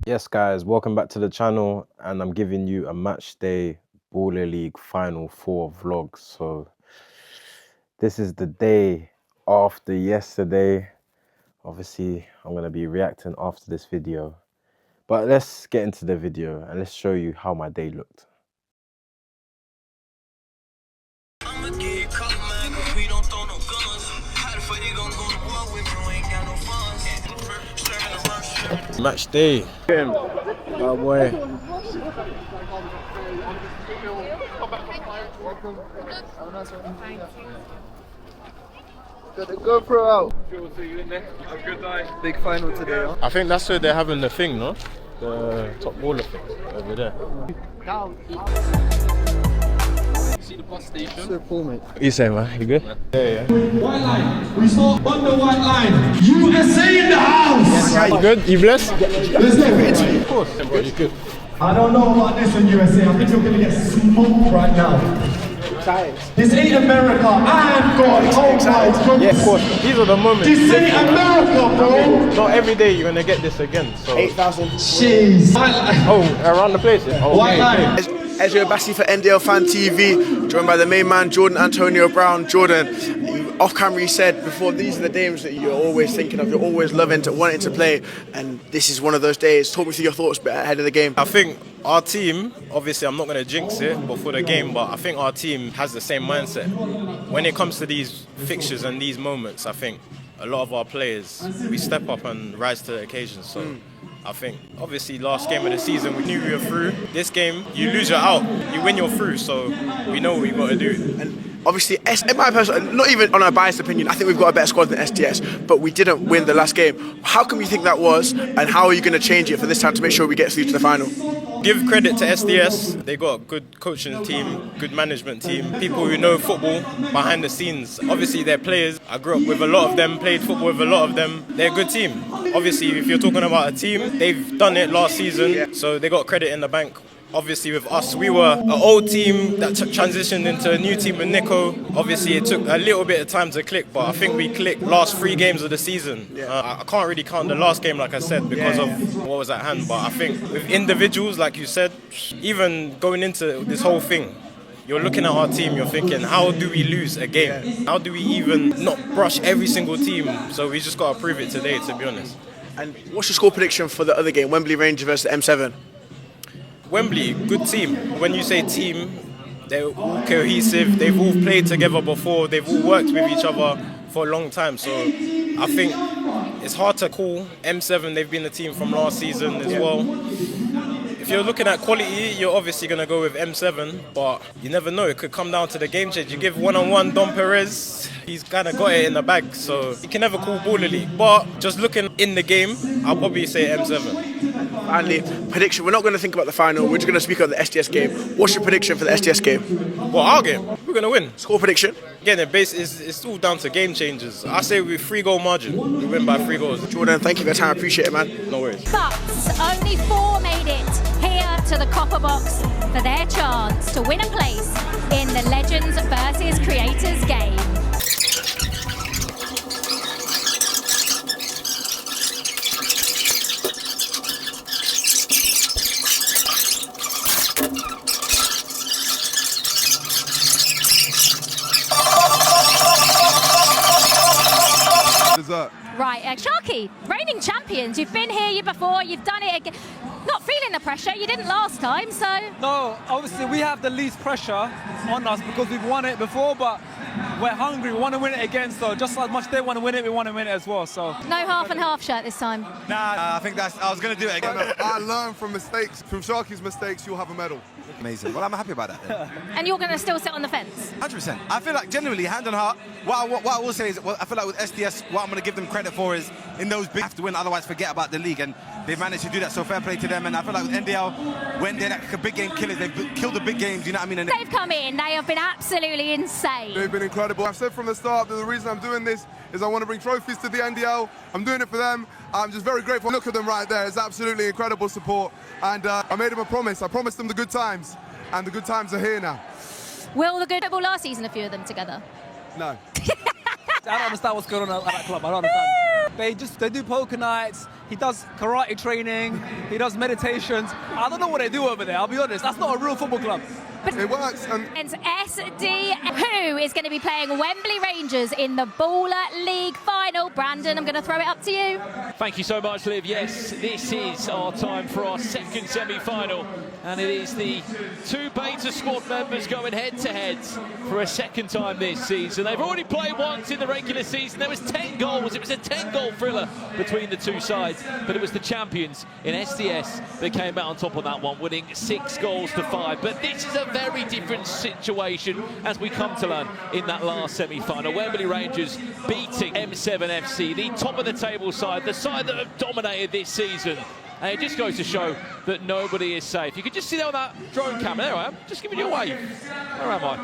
Yes guys, welcome back to the channel, and I'm giving you a match day Baller League Final 4 vlog. So this is the day after yesterday. Obviously I'm going to be reacting after this video, but let's get into the video and let's show you how my day looked. Match day. Oh boy. Got the GoPro out. We'll see you in there. Have a good day. Big final today, huh? I think that's where they're having the thing, no? The top baller thing over there. See the bus station? So cool, mate. What you say, man? You good? Yeah. White line. We saw on the white line. USA in the house. You good? You blessed? Let's go. Of course. Bro, you good? I don't know about this one, USA. I think you're gonna get smoked right now. This ain't America. And God, oh my God. Yeah, of course. These are the moments. This ain't America, bro. Not every day you're gonna get this again. So 8,000. Jeez. oh, around the place. Yeah? Oh, White line. Ezra Bassi for NDL Fan TV, joined by the main man, Jordan Antonio Brown. Jordan, off camera you said before, these are the games that you're always thinking of, you're always wanting to play, and this is one of those days. Talk me through your thoughts ahead of the game. I think our team, obviously I'm not going to jinx it before the game, but I think our team has the same mindset. When it comes to these fixtures and these moments, I think a lot of our players, we step up and rise to the occasion. So I think, obviously, last game of the season, we knew we were through. This game, you lose, you're out. You win, you're through. So we know what we've got to do. And obviously, in my personal, not even on a biased opinion, I think we've got a better squad than SDS, but we didn't win the last game. How come you think that was, and how are you going to change it for this time to make sure we get through to the final? Give credit to SDS. They got a good coaching team, good management team, people who know football behind the scenes. Obviously, they're players. I grew up with a lot of them, played football with a lot of them. They're a good team. Obviously, if you're talking about a team, they've done it last season, so they got credit in the bank. Obviously, with us, we were an old team that transitioned into a new team with Nico. Obviously, it took a little bit of time to click, but I think we clicked last 3 games of the season. I can't really count the last game, like I said, because of what was at hand. But I think with individuals, like you said, even going into this whole thing, you're looking at our team, you're thinking, how do we lose a game? How do we even not brush every single team? So we just got to prove it today, to be honest. And what's your score prediction for the other game, Wembley Rangers versus M7? Wembley, good team. When you say team, they're all cohesive, they've all played together before, they've all worked with each other for a long time. So I think it's hard to call. M7, they've been a team from last season as well. If you're looking at quality, you're obviously going to go with M7, but you never know, it could come down to the game change. You give one-on-one Don Perez, he's kind of got it in the bag, so you can never call Baller League. But just looking in the game, I'll probably say M7. Finally, prediction, we're not going to think about the final, we're just going to speak on the SDS game. What's your prediction for the SDS game? Well, our game, we're going to win. Score prediction? Again, it's all down to game changers. I say with 3-goal margin, we win by 3 goals. Jordan, thank you for your time, I appreciate it, man. No worries. But only 4 made it here to the Copperbox for their chance to win a place in the Legends versus Creators game. Right, Sharky, reigning champions, you've been here before, you've done it again. Not feeling the pressure, you didn't last time, so... No, obviously we have the least pressure on us because we've won it before, but we're hungry, we want to win it again, so just as much they want to win it, we want to win it as well, so... No half and half shirt this time. Nah, I think I was going to do it again. I learned from mistakes, from Sharky's mistakes, you'll have a medal. Amazing. Well, I'm happy about that then. And you're going to still sit on the fence? 100%. I feel like, genuinely, hand on heart, what I will say is, I feel like with SDS, what I'm going to give them credit for is, in those big, have to win, otherwise forget about the league, and they've managed to do that, so fair play to them, and I feel like with NDL, when they're like a big game killers, they've killed the big games, you know what I mean? And they've come in, they have been absolutely insane. They've been incredible. I've said from the start that the reason I'm doing this is I want to bring trophies to the NDL. I'm doing it for them. I'm just very grateful. Look at them right there. It's absolutely incredible support. And I made them a promise. I promised them the good times. And the good times are here now. Will the good football last season, a few of them together? No. I don't understand what's going on at that club, I don't understand. They do poker nights. He does karate training. He does meditations. I don't know what they do over there. I'll be honest. That's not a real football club. It works. And SD, who is going to be playing Wembley Rangers in the Baller League final. Brandon, I'm going to throw it up to you. Thank you so much, Liv. Yes, this is our time for our second semi-final, and it is the two Beta squad members going head-to-head for a second time this season. They've already played once in the regular season. There was 10 goals. It was a 10-goal thriller between the two sides, but it was the champions in SDS that came out on top on that one, winning 6 goals to 5. But this is a very different situation, as we come to learn in that last semi-final. Wembley Rangers beating M7 FC, the top of the table side, the side that have dominated this season. And it just goes to show that nobody is safe. You can just see that on that drone camera. There I am, just giving you a wave. Where am I?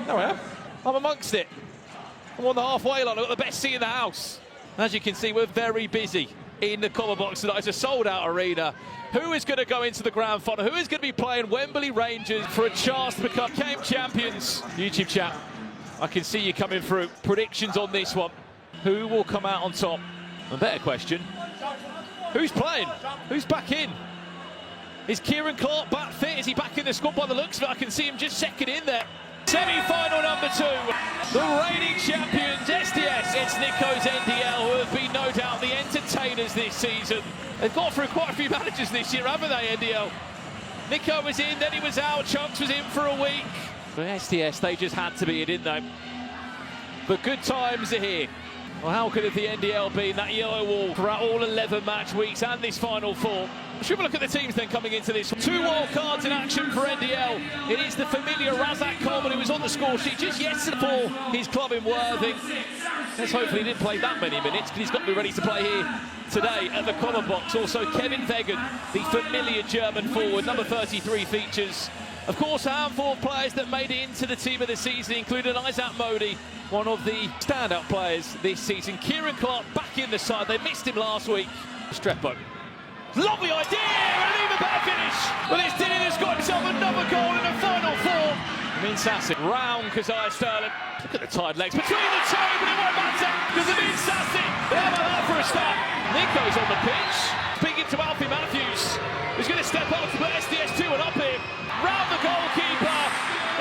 There I am. I'm amongst it. I'm on the halfway line. I've got the best seat in the house. As you can see, we're very busy in the Copperbox tonight. It's a sold-out arena. Who is going to go into the grand final? Who is going to be playing Wembley Rangers for a chance to become game champions? YouTube chat, I can see you coming through. Predictions on this one. Who will come out on top? A better question, who's playing? Who's back in? Is Kieran Clark back fit? Is he back in the squad by the looks of it? I can see him just second in there. Semi-final number 2, the reigning champions SDS. It's Nico's NDL, who have been no doubt the entertainers this season. They've got through quite a few managers this year, haven't they, NDL? Nico was in, then he was out, Chunks was in for a week. For SDS, they just had to be in, didn't they? But good times are here. Well, how could have the NDL been that yellow wall throughout all 11 match weeks and this final 4? Should we look at the teams then coming into this? 2 wild cards in action for NDL. It is the familiar Razak Coleman, who was on the score sheet just yesterday for his club in Worthing. Let's hopefully he didn't play that many minutes, because he's got to be ready to play here today at the Copperbox. Also Kevin Vegan, the familiar German forward, number 33 features. Of course, a handful of players that made it into the team of the season, including Isaac Modi, one of the standout players this season. Kieran Clark back in the side. They missed him last week. Strepo. Lovely idea, and even better finish. Well, it's Dillon has got himself another goal in the final 4. Min Sassi round Keziah Sterling. Look at the tied legs between the two, but it won't matter because of Min Sassi. They have a lot for a start. Nico's on the pitch, speaking to Alfie Matthews, who's going to step up to put SDS 2 and up him. Round the goalkeeper,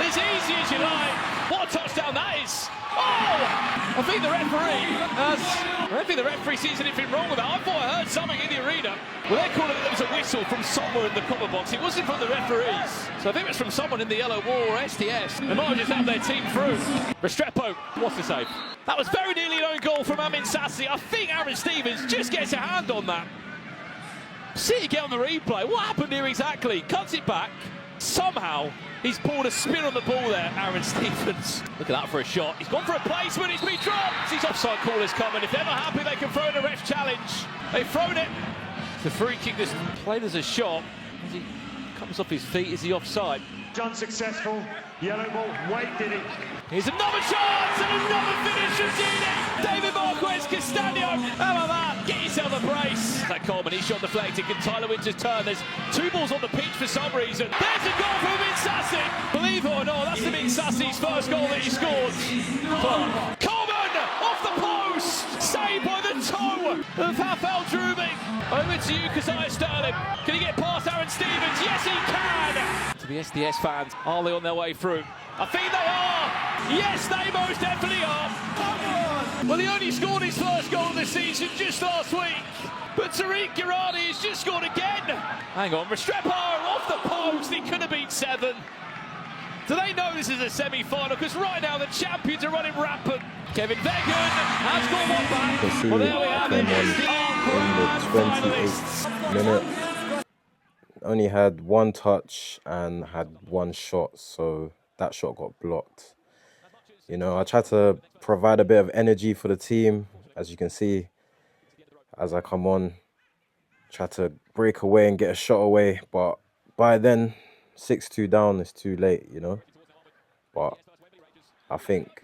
as easy as you like. What a touchdown that is. Oh! I think the referee sees anything wrong with that. I thought I heard something in the arena. Well, they're calling it there was a whistle from somewhere in the Copperbox. It wasn't from the referees. So I think it was from someone in the yellow wall or SDS. They might have just had their team through. Restrepo, what's the save? That was very nearly an own goal from Amin Sassi. I think Aaron Stevens just gets a hand on that. See it get on the replay. What happened here exactly? Cuts it back. Somehow, he's pulled a spin on the ball there, Aaron Stevens. Look at that for a shot. He's gone for a placement, it's been dropped. These offside call is coming. If they're not happy, they can throw in a ref challenge. They've thrown it. The free kick that's played as a shot. As he comes off his feet, is he offside? Unsuccessful. Yellow ball. Wait, did it? Here's another chance and another finish from Dini. David Marquez Castaño. How about that? Get yourself a brace. That Coleman, his shot deflected. Can Tyler Winters turn? There's 2 balls on the pitch for some reason. There's a goal from Min Sassi. Believe it or not, that's the Min Sassi's first goal that he scored. Coleman off the post. Saved by the toe of Hafel Drumi. Over to you, Keziah Sterling. Can he get past Aaron Stevens? Yes, he can. To the SDS fans, are they on their way through? I think they are. Yes, they most definitely are. Well, he only scored his first goal of the season just last week. But Tariq Girardi has just scored again. Hang on, Restrepo off the post. He could have been 7. Do they know this is a semi-final? Because right now the champions are running rampant. Kevin Vegan has got one back. Well, there we have it. It's the in the 28th minute. Only had 1 touch and had 1 shot, so that shot got blocked. You know, I tried to provide a bit of energy for the team, as you can see, as I come on, try to break away and get a shot away, but by then 6-2 down is too late, you know. But I think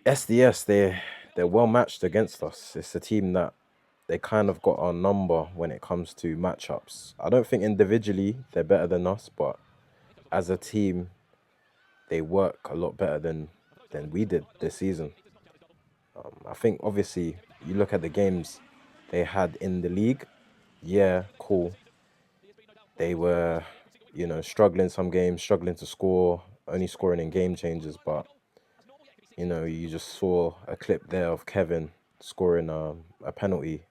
SDS, they're well matched against us. It's a team that they kind of got our number when it comes to matchups. I don't think individually they're better than us, but as a team, they work a lot better than we did this season. I think obviously you look at the games they had in the league. Yeah, cool. They were, you know, struggling some games, struggling to score, only scoring in game changes. But you know, you just saw a clip there of Kevin scoring a penalty,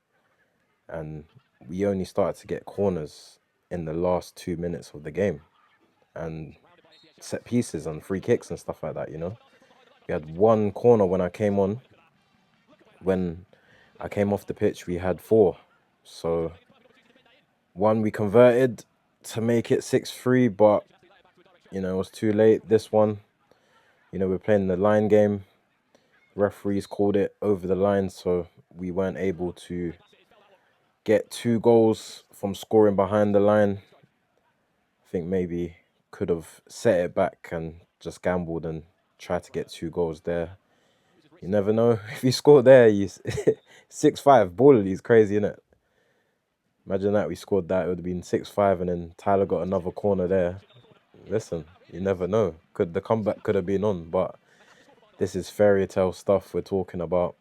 and we only started to get corners in the last 2 minutes of the game, and set pieces and free kicks and stuff like that. You know, we had one corner when I came on. When I came off the pitch, we had 4. So one we converted to make it 6-3, but you know, it was too late. This one, you know, we're playing the line game. Referees called it over the line, so we weren't able to get 2 goals from scoring behind the line. I think maybe could have set it back and just gambled and tried to get 2 goals there. You never know. If you score there, you 6-5. Ball is crazy, innit? Imagine that we scored that, it would have been 6-5, and then Tyler got another corner there. Listen, you never know. The comeback could have been on, but this is fairy tale stuff we're talking about.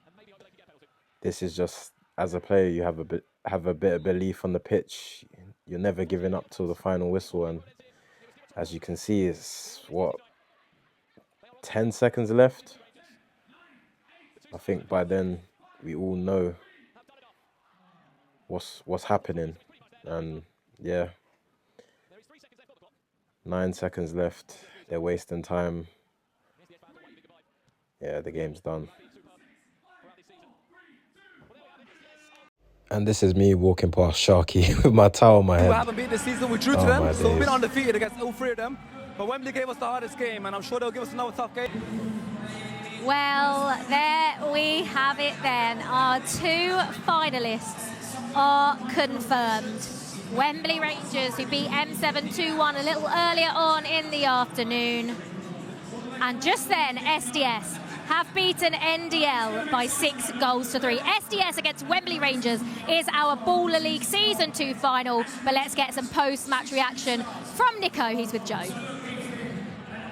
This is just, as a player, you have a bit of belief on the pitch. You're never giving up till the final whistle, and as you can see, it's what, 10 seconds left. I think by then we all know what's happening, and yeah, 9 seconds left. They're wasting time. Yeah, the game's done. And this is me walking past Sharky with my towel on my head. We haven't beaten this season, we drew to them, so we've been undefeated against all 3 of them. But Wembley gave us the hardest game, and I'm sure they'll give us another tough game. Well, there we have it then. Our 2 finalists are confirmed. Wembley Rangers, who beat M7 2-1 a little earlier on in the afternoon. And just then, SDS have beaten NDL by 6 goals to 3. SDS against Wembley Rangers is our Baller League Season 2 final. But let's get some post-match reaction from Nico. He's with Joe.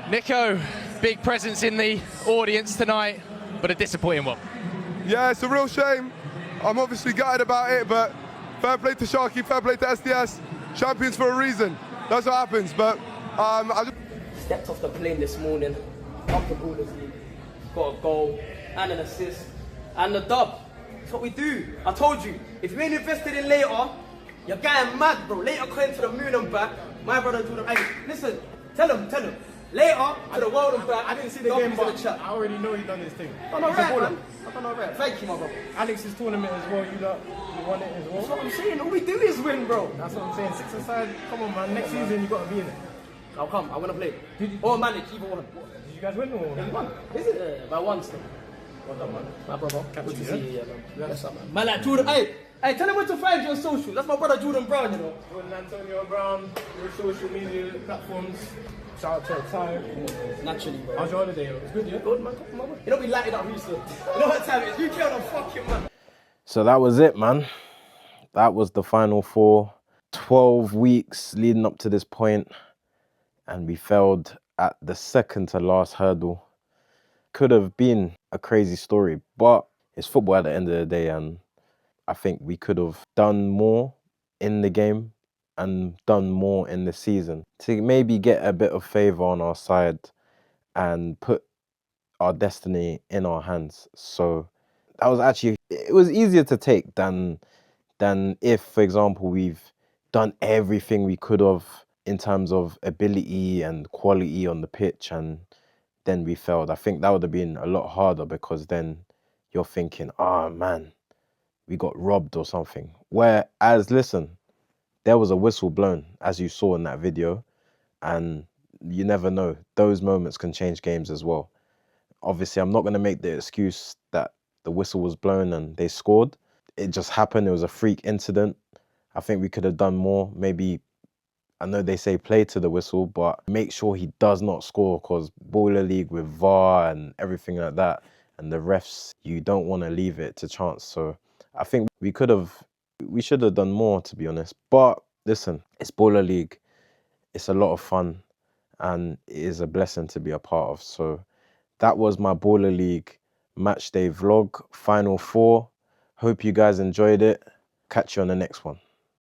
Nico, big presence in the audience tonight, but a disappointing one. Yeah, it's a real shame. I'm obviously gutted about it, but fair play to Sharky, fair play to SDS. Champions for a reason. That's what happens. But I just stepped off the plane this morning, up the Ballers League, got a goal and an assist and a dub. That's what we do. I told you, if you ain't invested in later, you're going mad, bro. Later going to the moon and back. My brother Jordan, hey, listen, tell him. Later to the world and back. I didn't see the game, but I already know he done his thing. I know right, man. I know right. Thank you, my brother. Alex's tournament as well, you won it as well. That's what I'm saying. All we do is win, bro. That's what I'm saying. 6 aside, come on, man. Next season you got to be in it. I'll come. I want to play. Or manage, either one. Did you guys win or? We won. Is it? Yeah, by 1 still. Well done, man. My brother. Catch Good to you, see you, man. Yes, man. Man, like Jordan. Hey, tell him where to find you on social. That's my brother Jordan Brown, you know. Jordan Antonio Brown, your social media platforms. Shout out to Ty. Naturally, bro. How's your holiday? It was good, yeah? Good, man. You don't be lighting up recently. You know what time it is? You killed a fucking man. So that was it, man. That was the final 4. 12 weeks leading up to this point, and we failed at the second to last hurdle. Could have been a crazy story, but it's football at the end of the day, and I think we could have done more in the game and done more in the season to maybe get a bit of favour on our side and put our destiny in our hands. So that was actually, it was easier to take than if, for example, we've done everything we could have in terms of ability and quality on the pitch and then we failed. I think that would have been a lot harder because then you're thinking, oh man, we got robbed or something. Whereas, listen, there was a whistle blown, as you saw in that video, and you never know. Those moments can change games as well. Obviously, I'm not going to make the excuse that the whistle was blown and they scored. It just happened. It was a freak incident. I think we could have done more. Maybe, I know they say play to the whistle, but make sure he does not score because Baller League with VAR and everything like that, and the refs, you don't want to leave it to chance. So I think we should have done more, to be honest. But listen, it's Baller League. It's a lot of fun and it is a blessing to be a part of. So that was my Baller League match day vlog, Final 4. Hope you guys enjoyed it. Catch you on the next one.